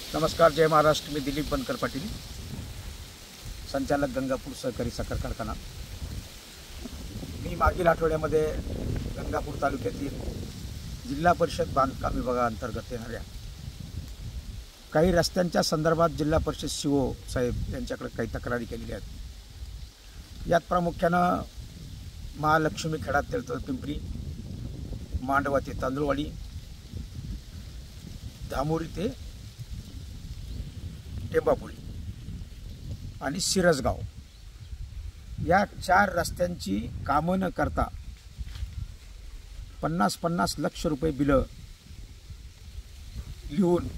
नमस्कार, जय महाराष्ट्र। मी दिलीप बनकर पाटील, संचालक गंगापूर सहकारी साखर कारखाना। मी मागील आठवड्यामध्ये गंगापूर तालुक्यातील जिल्हा परिषद बांधकाम विभागाअंतर्गत येणाऱ्या काही रस्त्यांच्या संदर्भात जिल्हा परिषद सीओ साहेब यांच्याकडे काही तक्रारी केलेल्या आहेत। यात प्रामुख्यानं महालक्ष्मी खेडा तेलतळ पिंपरी, मांडवा ते तांदूळवाडी, धामोरी ते टेंबापुळी आणि सिरसगाव या 4 रस्त्यांची कामं न करता 50-50 लाख रुपये बिलं लिहून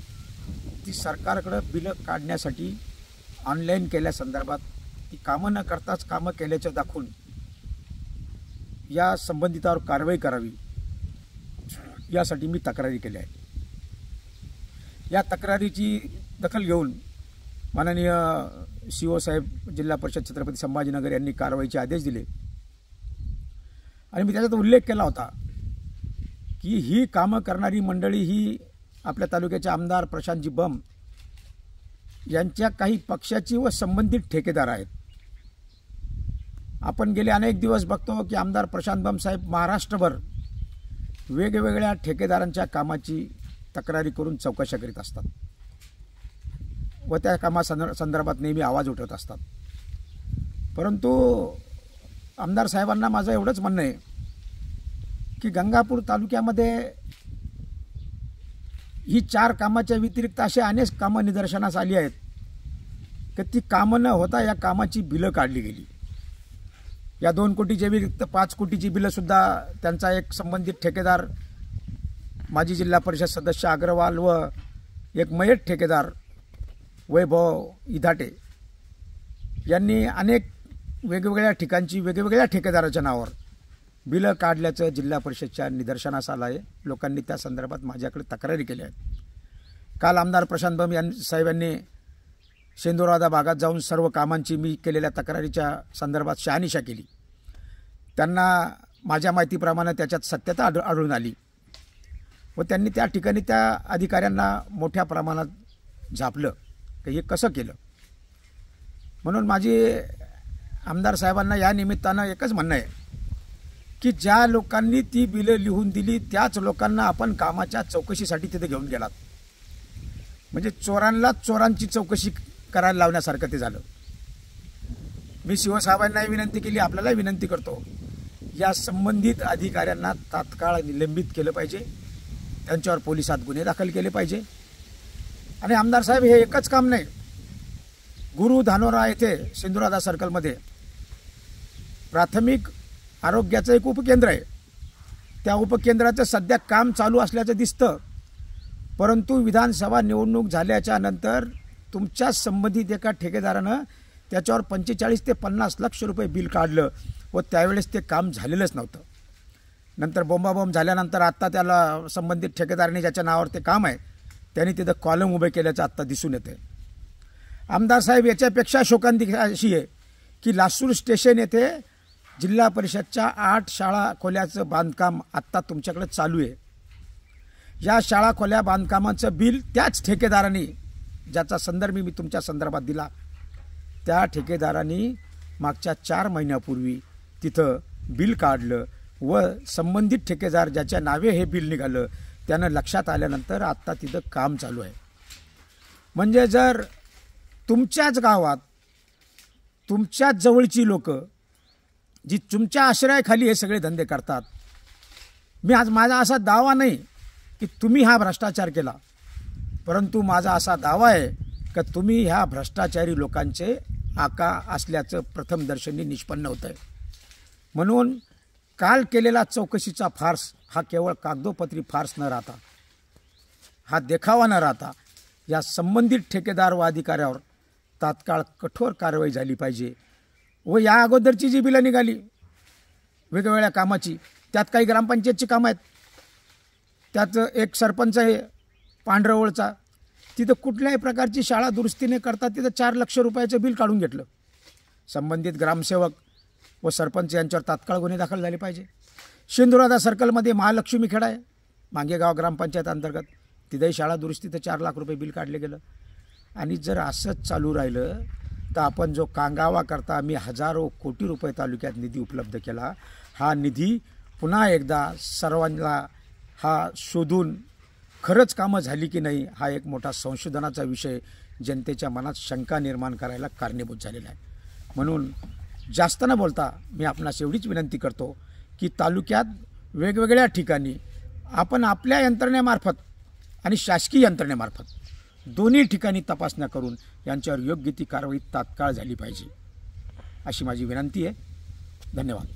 ती सरकारकडे बिलं काढण्यासाठी ऑनलाईन केल्यासंदर्भात ती कामं न करताच कामं केल्याचं दाखवून या संबंधितावर कारवाई करावी यासाठी मी तक्रारी केल्या आहेत। या तक्रारीची दखल घेऊन माननीय सीओ साहेब, जिल्हा परिषद छत्रपती संभाजीनगर यांनी कारवाईचे आदेश दिले आणि मी त्याच्यात उल्लेख केला होता की ही कामं करणारी मंडळी ही आपल्या तालुक्याचे आमदार प्रशांतजी बम यांच्या काही पक्षाची व संबंधित ठेकेदार आहेत। आपण गेले अनेक दिवस बघतो की आमदार प्रशांत बम साहेब महाराष्ट्रभर वेगवेगळ्या ठेकेदारांच्या कामाची तक्रारी करून चौकशा करीत असतात व त्या कामासंदर्भात नेहमी आवाज उठवत असतात। परंतु आमदार साहेबांना माझं एवढंच म्हणणं आहे की गंगापूर तालुक्यामध्ये ही 4 कामाच्या व्यतिरिक्त असे अनेक कामं निदर्शनास आली आहेत की ती कामं न होता या कामाची बिलं काढली गेली। या 2 कोटीच्या व्यतिरिक्त 5 कोटीची बिलंसुद्धा त्यांचा एक संबंधित ठेकेदार माजी जिल्हा परिषद सदस्य अग्रवाल व एक मयत ठेकेदार वैभव इधाटे यांनी अनेक वेगवेगळ्या ठिकाणची वेगवेगळ्या ठेकेदाराच्या नावावर बिलं काढल्याचं जिल्हा परिषदच्या निदर्शनास आलं आहे। लोकांनी त्या संदर्भात माझ्याकडे तक्रारी केल्या आहेत। काल आमदार प्रशांत बम साहेबांनी शेंदुरादा भागात जाऊन सर्व कामांची मी केलेल्या तक्रारीच्या संदर्भात शहानिशा केली। त्यांना माझ्या माहितीप्रमाणे त्याच्यात सत्यता आढळून आली व त्यांनी त्या ठिकाणी त्या अधिकाऱ्यांना मोठ्या प्रमाणात झापलं की हे कसं केलं। म्हणून माझी आमदार साहेबांना या निमित्तानं एकच म्हणणं आहे की ज्या लोकांनी ती बिलं लिहून दिली त्याच लोकांना आपण कामाच्या चौकशीसाठी तिथे घेऊन गेलात, म्हणजे चोरांनाच चोरांची चौकशी करायला लावण्यासारखं ते झालं। मी शिवसाहेबांनाही विनंती केली, आपल्याला विनंती करतो, या संबंधित अधिकाऱ्यांना तात्काळ निलंबित केलं पाहिजे, त्यांच्यावर पोलिसात गुन्हे दाखल केले पाहिजे। आणि आमदार साहेब हे एकच काम नाही, गुरु धानोरा येथे सिंधुराधा सर्कलमध्ये प्राथमिक आरोग्याचं एक उपकेंद्र आहे। त्या उपकेंद्राचं सध्या काम चालू असल्याचं दिसतं, परंतु विधानसभा निवडणूक झाल्याच्या नंतर तुमच्या संबंधित एका ठेकेदारानं त्याच्यावर 45 ते 50 लाख रुपये बिल काढलं व त्यावेळेस ते काम झालेलंच नव्हतं। नंतर बोंबाबोंब झाल्यानंतर आत्ता त्याला संबंधित ठेकेदाराने ज्याच्या नावावर ते काम आहे त्यांनी तिथं कॉलम उभे केल्याचं आत्ता दिसून येते। आमदार साहेब, याच्यापेक्षा शोकांतिक अशी आहे की लासूर स्टेशन येथे जिल्हा परिषदच्या 8 शाळा खोल्याचं बांधकाम आत्ता तुमच्याकडे चालू आहे। या शाळा खोल्या बांधकामाचं बिल त्याच ठेकेदारांनी, ज्याचा संदर्भ मी तुमच्या संदर्भात दिला, त्या ठेकेदारांनी मागच्या 4 महिन्यापूर्वी तिथं बिल काढलं व संबंधित ठेकेदार ज्याच्या नावे हे बिल निघालं त्यानं लक्षात आल्यानंतर आत्ता तिथं काम चालू आहे। म्हणजे जर तुमच्याच गावात तुमच्याच जवळची लोक जी तुमच्या आश्रयाखाली हे सगळे धंदे करतात, माझा असा दावा नाही की तुम्ही हा भ्रष्टाचार केला, परंतु माझा असा दावा आहे की तुम्ही ह्या भ्रष्टाचारी लोकांचे आका असल्याचं प्रथमदर्शनी निष्पन्न होतं आहे। म्हणून काल केलेला चौकशीचा फार्स हा केवळ कागदोपत्री फार्स न राहता, हा देखावा न राहता, या संबंधित ठेकेदार व अधिकाऱ्यावर तात्काळ कठोर कारवाई झाली पाहिजे। व या अगोदरची जी बिलं निघाली वेगवेगळ्या कामाची, त्यात काही ग्रामपंचायतची कामं आहेत, त्यात एक सरपंच आहे पांढरवळचा, तिथं कुठल्याही प्रकारची शाळा दुरुस्ती न करता तिथं 4 लाख रुपयाचं बिल काढून घेतलं। संबंधित ग्रामसेवक व सरपंच यांच्यावर तात्काळ गुन्हे दाखल झाले पाहिजे। शेंदुराधा सर्कलमध्ये महालक्ष्मी खेडा आहे, मांगेगाव ग्रामपंचायत अंतर्गत, तिथेही शाळा दुरुस्तीचं 4 लाख रुपये बिल काढले गेलं। आणि जर असंच चालू राहिलं तर आपण जो कांगावा करता आम्ही हजारो कोटी रुपये तालुक्यात निधी उपलब्ध केला, हा निधी पुन्हा एकदा सर्वांना हा शोधून खरंच कामं झाली की नाही हा एक मोठा संशोधनाचा विषय जनतेच्या मनात शंका निर्माण करायला कारणीभूत झालेला आहे. म्हणून जास्त न बोलता मी आपणास एवढीच विनंती करतो की तालुक्यात वेगवेगळ्या ठिकाणी आपण आपल्या यंत्रणेमार्फत आणि शासकीय यंत्रणेमार्फत दोन्ही ठिकाणी तपासण्या करून यांच्यावर योग्य ती कारवाई तात्काळ झाली पाहिजे, अशी माझी विनंती आहे. धन्यवाद.